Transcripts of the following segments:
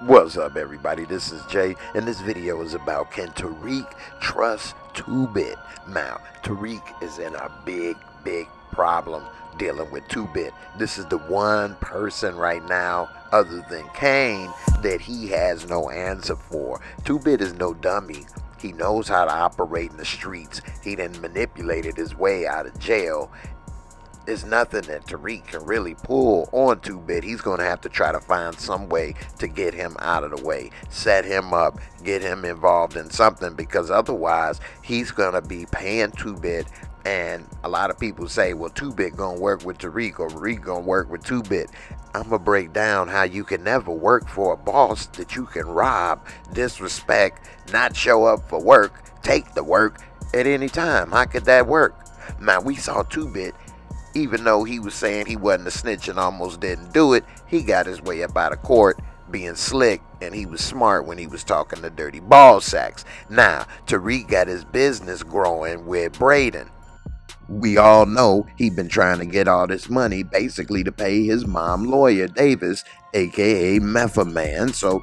What's up, everybody? This is Jay, and this video is about, can Tariq trust 2-Bit? Now, Tariq is in a big problem dealing with 2-Bit. This is the one person right now, other than Kane, that he has no answer for. 2-Bit is no dummy. He knows how to operate in the streets. He done manipulated his way out of jail. There's nothing that Tariq can really pull on 2-Bit. He's going to have to try to find some way to get him out of the way, set him up, get him involved in something, because otherwise he's going to be paying 2-Bit. And a lot of people say, well, 2-Bit going to work with Tariq, or Tariq going to work with 2-Bit. I'm going to break down how you can never work for a boss that you can rob, disrespect, not show up for work, take the work at any time. How could that work? Now, we saw 2-Bit. Even though he was saying he wasn't a snitch and almost didn't do it, he got his way up out of court being slick, and he was smart when he was talking to dirty ball sacks. Now, Tariq got his business growing with Braden. We all know he been trying to get all this money basically to pay his mom lawyer, Davis, aka Method Man, so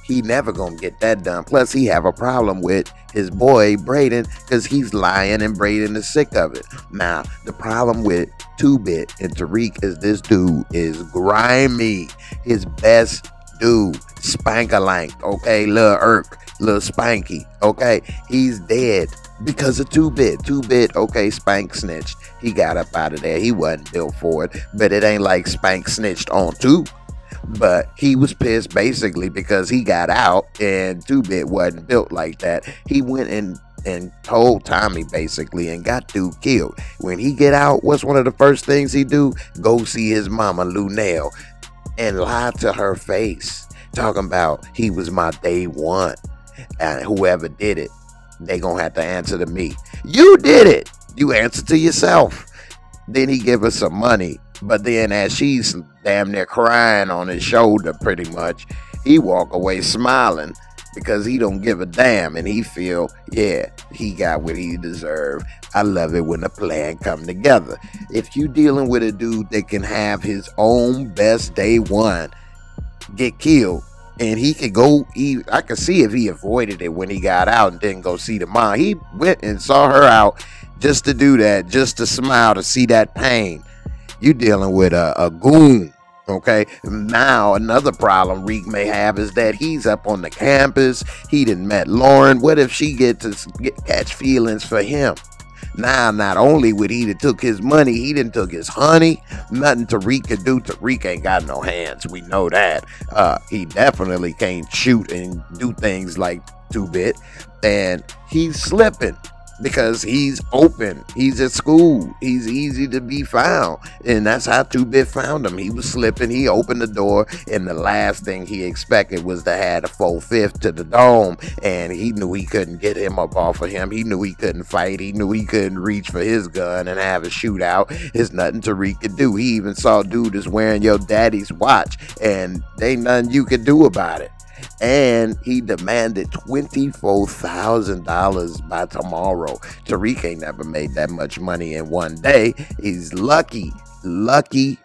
he never gonna get that done. Plus, he have a problem with his boy Braden because he's lying and Braden is sick of it. Now, the problem with 2-Bit and Tariq is this dude is grimy. His best dude, Spankalank, okay, Lil Irk, Lil Spanky, okay, he's dead because of 2-Bit. 2-Bit, okay, Spank snitched. He got up out of there. He wasn't built for it, but it ain't like Spank snitched on 2. But he was pissed basically because he got out and 2-Bit wasn't built like that. He went and told Tommy basically and got dude killed. When he get out, what's one of the first things he do? Go see his mama Lunell and lie to her face, talking about he was my day one, and whoever did it, they gonna have to answer to me. You did it. You answer to yourself. Then he give her some money, but then as she's damn near crying on his shoulder pretty much, he walk away smiling because he don't give a damn, and he feel, yeah, he got what he deserved. I love it when a plan come together. If you dealing with a dude that can have his own best day one get killed, and he could go, I could see if he avoided it when he got out and didn't go see the mom. He went and saw her out just to do that, just to smile, to see that pain. You dealing with a goon, okay? Now, another problem Reek may have is that he's up on the campus. He done met Lauren. What if she catch feelings for him? Now, not only would he have took his money, he done took his honey. Nothing Tariq could do. Tariq ain't got no hands. We know that. He definitely can't shoot and do things like 2-Bit. And he's slipping because he's open. He's at school. He's easy to be found. And that's how 2-Bit found him. He was slipping. He opened the door, and the last thing he expected was to have a 4/5 to the dome. And he knew he couldn't get him up off of him. He knew he couldn't fight. He knew he couldn't reach for his gun and have a shootout. There's nothing Tariq could do. He even saw dude is wearing your daddy's watch, and ain't nothing you could do about it. And he demanded $24,000 by tomorrow. Tariq ain't never made that much money in one day. He's lucky,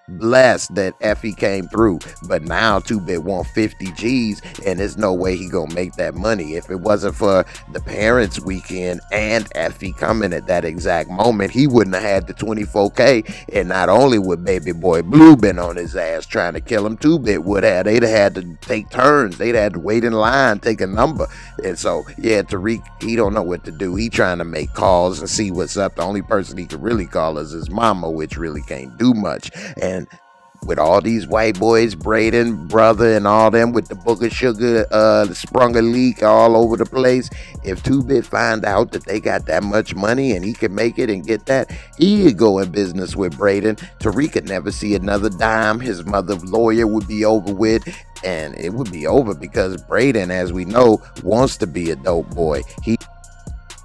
blessed that Effie came through. But now 2-Bit want 50 G's, and there's no way he gonna make that money. If it wasn't for the parents weekend and Effie coming at that exact moment, he wouldn't have had the 24K. And not only would baby boy Blue been on his ass trying to kill him, 2-Bit would have. They'd have had to take turns. They'd had to wait in line, take a number. And so, yeah, Tariq, he don't know what to do. He trying to make calls and see what's up. The only person he could really call is his mama, which really can't do much. And with all these white boys, Braden, brother, and all them with the book of sugar, sprung a leak all over the place. If 2-Bit find out that they got that much money and he can make it and get that, he could go in business with Braden. Tariq could never see another dime. His mother's lawyer would be over with, and it would be over because Braden, as we know, wants to be a dope boy. He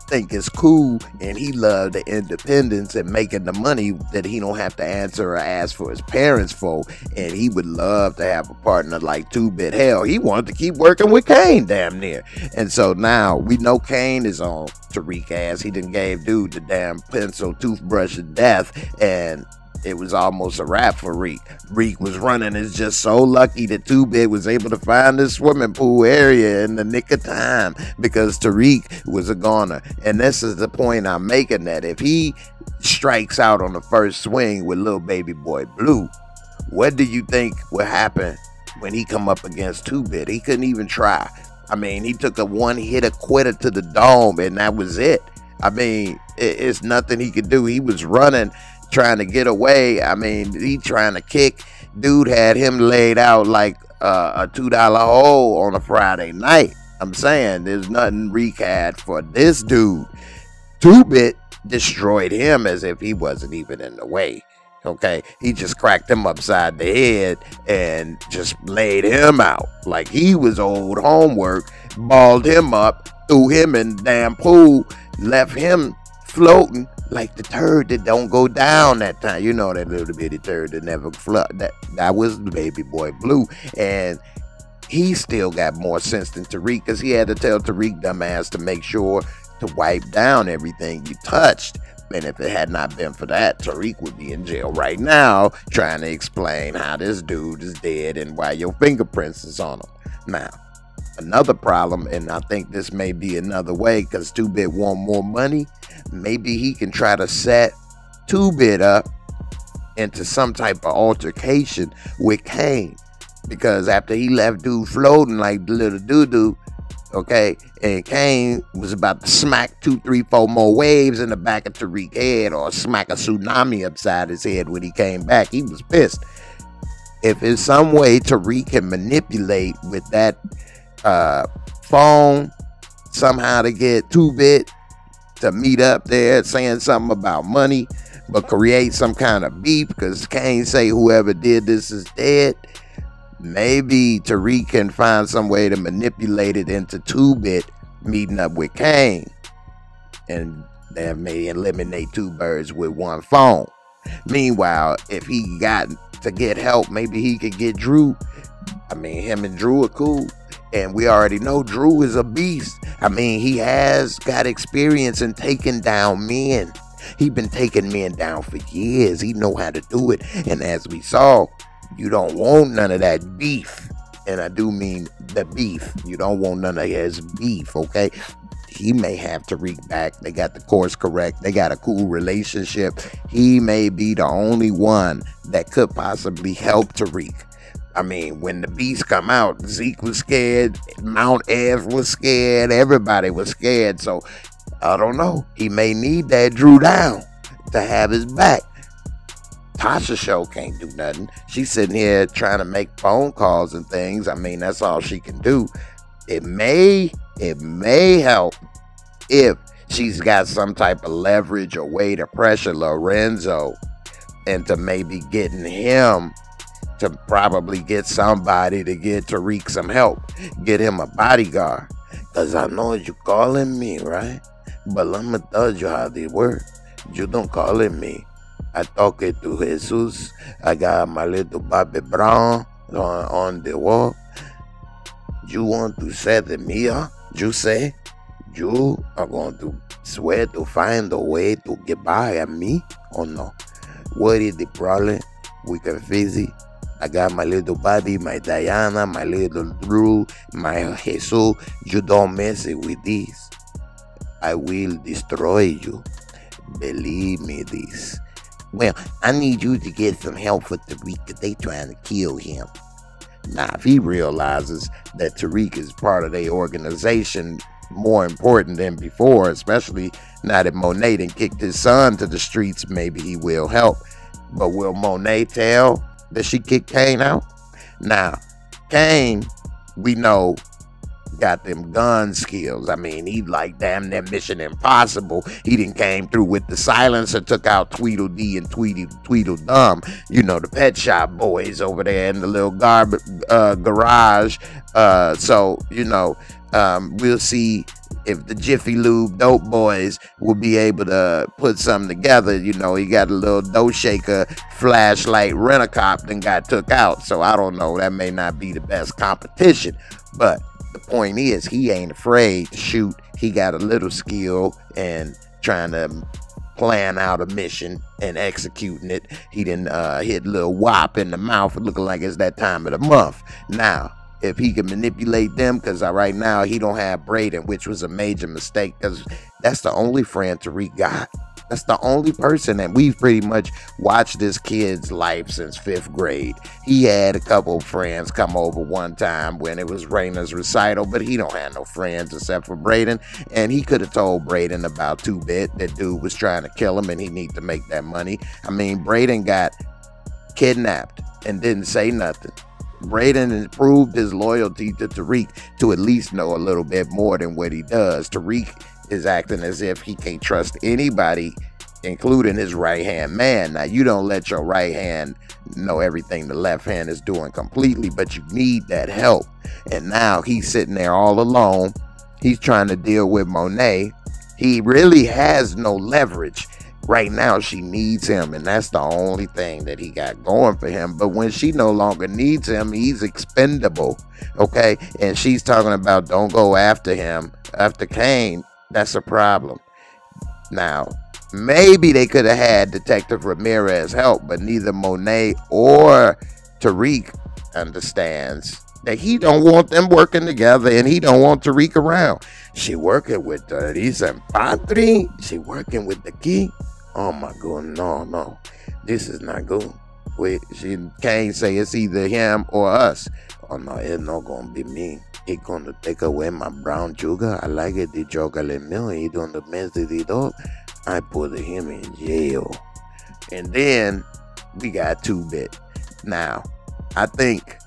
think it's cool, and he loved the independence and making the money that he don't have to answer or ask for his parents for. And he would love to have a partner like 2-Bit. Hell, he wanted to keep working with Kane damn near. And so now we know Kane is on Tariq ass. He done gave dude the damn pencil toothbrush of death, and it was almost a wrap for Reek. Reek was running. It's just so lucky that 2-Bit was able to find this swimming pool area in the nick of time, because Tariq was a goner. And this is the point I'm making, that if he strikes out on the first swing with little baby boy Blue, what do you think will happen when he come up against 2-Bit? He couldn't even try. I mean, he took a one-hitter quitter to the dome, and that was it. I mean, it's nothing he could do. He was running, trying to get away. I mean, he trying to kick. Dude had him laid out like a $2 hole on a Friday night. I'm saying there's nothing Reek had for this dude. 2-Bit destroyed him as if he wasn't even in the way. Okay, he just cracked him upside the head and just laid him out like he was old homework, balled him up, threw him in the damn pool, left him floating like the turd that don't go down that time. You know, that little bitty turd that never flood. That was the baby boy Blue. And he still got more sense than Tariq, because he had to tell Tariq dumbass to make sure to wipe down everything you touched. And if it had not been for that, Tariq would be in jail right now trying to explain how this dude is dead and why your fingerprints is on him. Now, another problem, and I think this may be another way, because 2-Bit want more money, maybe he can try to set 2-Bit up into some type of altercation with Kane. Because after he left dude floating like the little doo-doo, okay, and Kane was about to smack 2, 3, 4 more waves in the back of Tariq's head, or smack a tsunami upside his head when he came back, he was pissed. If there's some way Tariq can manipulate with that phone somehow to get 2-Bit to meet up there saying something about money, but create some kind of beef, because Kane say whoever did this is dead, maybe Tariq can find some way to manipulate it into 2-Bit meeting up with Kane, and that may eliminate 2 birds with 1 phone. Meanwhile, if he got to get help, maybe he could get Drew. I mean, him and Drew are cool, and we already know Drew is a beast. I mean, he has got experience in taking down men. He been taking men down for years. He know how to do it, and as we saw, you don't want none of that beef. And I do mean the beef. You don't want none of his beef, okay? He may have Tariq back. They got the course correct. They got a cool relationship. He may be the only one that could possibly help Tariq. I mean, when the beasts come out, Zeke was scared. Mount Ev was scared. Everybody was scared. So, I don't know. He may need that Drew down to have his back. Tasha show can't do nothing. She's sitting here trying to make phone calls and things. I mean, that's all she can do. It may help if she's got some type of leverage or way to pressure Lorenzo into maybe getting him to probably get somebody to get Tariq some help. Get him a bodyguard. Because I know you calling me, right? But let me tell you how they work. You don't calling me. I talked to Jesus. I got my little Bobby Brown on the wall. You want to set me up? You say you are going to swear to find a way to get by at me or no? What is the problem? We can fix it. I got my little Bobby, my Diana, my little Drew, my Jesus. You don't mess it with this. I will destroy you. Believe me this. Well, I need you to get some help for Tariq, because they trying to kill him. Now, if he realizes that Tariq is part of their organization more important than before, especially now that Monet done kicked his son to the streets, maybe he will help. But will Monet tell that she kicked Kane out? Now, Kane, we know, got them gun skills. I mean, he like damn near Mission Impossible. He done came through with the silencer, took out Tweedledee and Tweedledum. You know, the Pet Shop Boys over there in the little garage. So, you know, we'll see if the Jiffy Lube Dope Boys will be able to put something together. You know, he got a little dough shaker flashlight rent-a-cop then got took out. So I don't know. That may not be the best competition. But the point is, he ain't afraid to shoot. He got a little skill and trying to plan out a mission and executing it. He didn't hit Lil Wop in the mouth, looking like it's that time of the month. Now, if he can manipulate them, because right now he don't have Braden, which was a major mistake, because that's the only friend Tariq got. That's the only person that we've pretty much watched this kid's life since 5th grade. He had a couple of friends come over one time when it was Raina's recital, but he don't have no friends except for Braden. And he could have told Braden about 2-Bit. That dude was trying to kill him and he need to make that money. I mean, Braden got kidnapped and didn't say nothing. Braden improved his loyalty to Tariq to at least know a little bit more than what he does. Tariq is acting as if he can't trust anybody, including his right-hand man. Now, you don't let your right hand know everything the left hand is doing completely, but you need that help. And now he's sitting there all alone. He's trying to deal with Monet. He really has no leverage. Right now, she needs him, and that's the only thing that he got going for him. But when she no longer needs him, he's expendable, okay? And she's talking about don't go after him, after Kane. That's a problem. Now, maybe they could have had Detective Ramirez help, but neither Monet or Tariq understands that he don't want them working together, and he don't want Tariq around. She working with Tariq and Patri. She working with the key. Oh my God, no, this is not good. Wait, she can't say it's either him or us. Oh no, it's not gonna be me. He's gonna take away my brown sugar. I like it, the chocolate milk. He don't mess with it up. I put him in jail. And then we got 2-Bit. Now, I think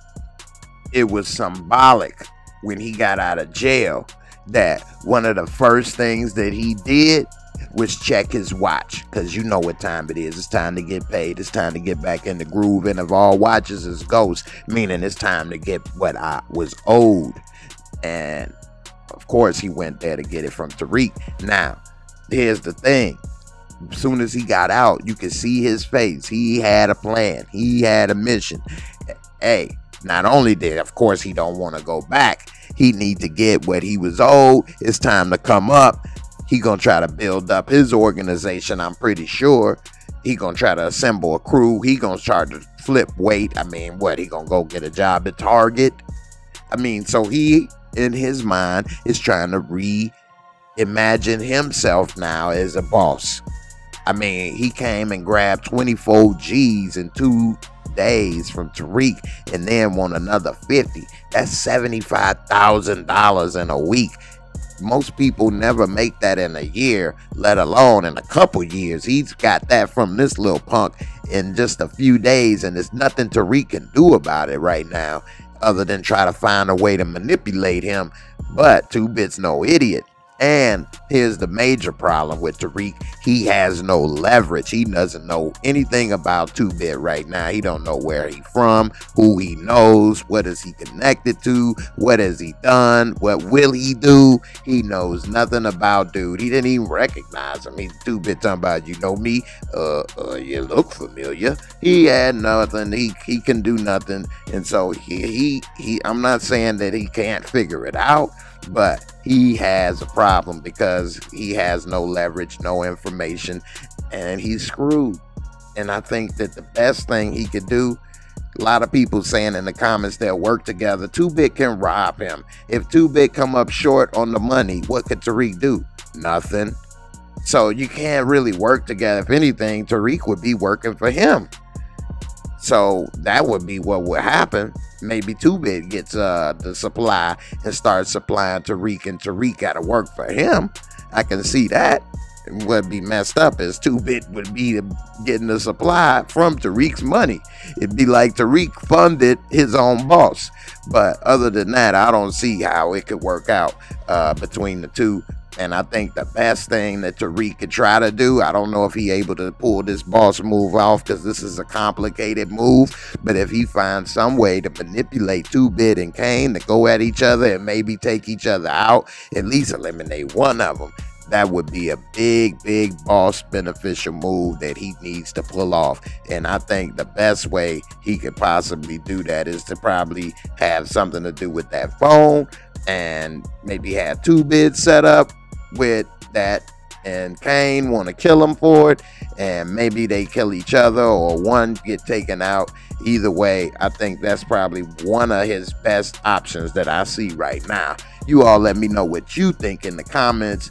it was symbolic when he got out of jail that one of the first things that he did was check his watch, because you know what time it is. It's time to get paid. It's time to get back in the groove. And if all watches is ghost, meaning it's time to get what I was owed. And of course he went there to get it from Tariq. Now, here's the thing. As soon as he got out, you could see his face. He had a plan. He had a mission. Hey, not only did, of course, he don't want to go back. He need to get what he was owed. It's time to come up. He gonna try to build up his organization, I'm pretty sure. He gonna try to assemble a crew. He gonna try to flip weight. I mean, what? He gonna go get a job at Target? I mean, so he, in his mind, is trying to reimagine himself now as a boss. I mean, he came and grabbed 24 G's in 2 days from Tariq and then won another 50. That's $75,000 in a week. Most people never make that in a year, let alone in a couple years. He's got that from this little punk in just a few days, and there's nothing Tariq can do about it right now other than try to find a way to manipulate him. But 2-Bit's no idiot. And here's the major problem with Tariq. He has no leverage. He doesn't know anything about 2-Bit right now. He don't know where he's from, who he knows, what is he connected to, what has he done, what will he do. He knows nothing about dude. He didn't even recognize him. He's 2-Bit talking about, you know me, you look familiar. He had nothing. He can do nothing. And so he I'm not saying that he can't figure it out, but he has a problem because he has no leverage, no information, and he's screwed. And I think that the best thing he could do, a lot of people saying in the comments they'll work together. 2-Bit can rob him. If 2-Bit come up short on the money, what could Tariq do? Nothing. So you can't really work together. If anything, Tariq would be working for him. So that would be what would happen. Maybe 2-Bit gets the supply and starts supplying Tariq, and Tariq got to work for him. I can see that. And what would be messed up is 2-Bit would be getting the supply from Tariq's money. It'd be like Tariq funded his own boss. But other than that, I don't see how it could work out between the two. And I think the best thing that Tariq could try to do, I don't know if he's able to pull this boss move off because this is a complicated move, but if he finds some way to manipulate 2-Bit and Kane to go at each other and maybe take each other out, at least eliminate one of them, that would be a big boss beneficial move that he needs to pull off. And I think the best way he could possibly do that is to probably have something to do with that phone and maybe have 2-Bit set up with that and Cain want to kill him for it, and maybe they kill each other or one get taken out. Either way, I think that's probably one of his best options that I see right now. You all let me know what you think in the comments.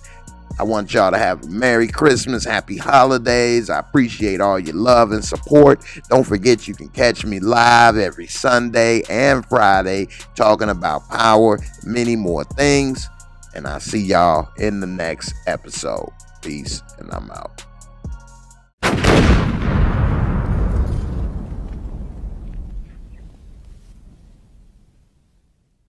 I want y'all to have a Merry Christmas, Happy Holidays. I appreciate all your love and support. Don't forget you can catch me live every Sunday and Friday talking about power, many more things. And I'll see y'all in the next episode. Peace, and I'm out.